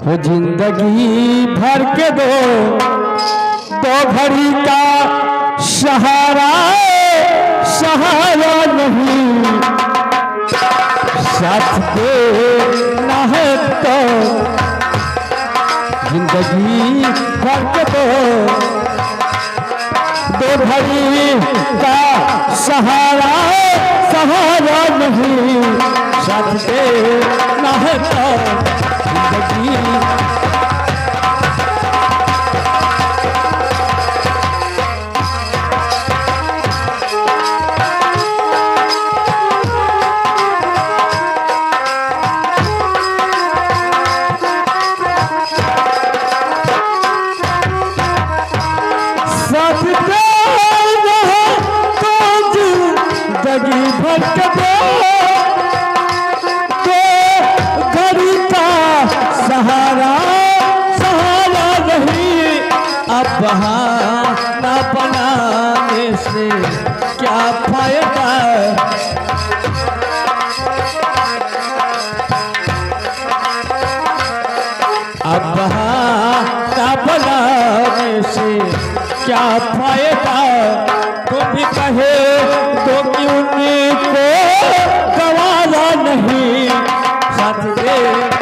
वो जिंदगी भर के दो घड़ी का सहारा नहीं, साथ देना है तो जिंदगी भर के दो घड़ी का सहारा नहीं, साथ देना है तो जिंदगी जिंदगी भर के दो घड़ी का सहारा नहीं, अब बहाना बनाने से क्या फायदा, अब बहाना बनाने से क्या फायदा, तुम भी कहे तो क्यों को गवारा नहीं, साथ दे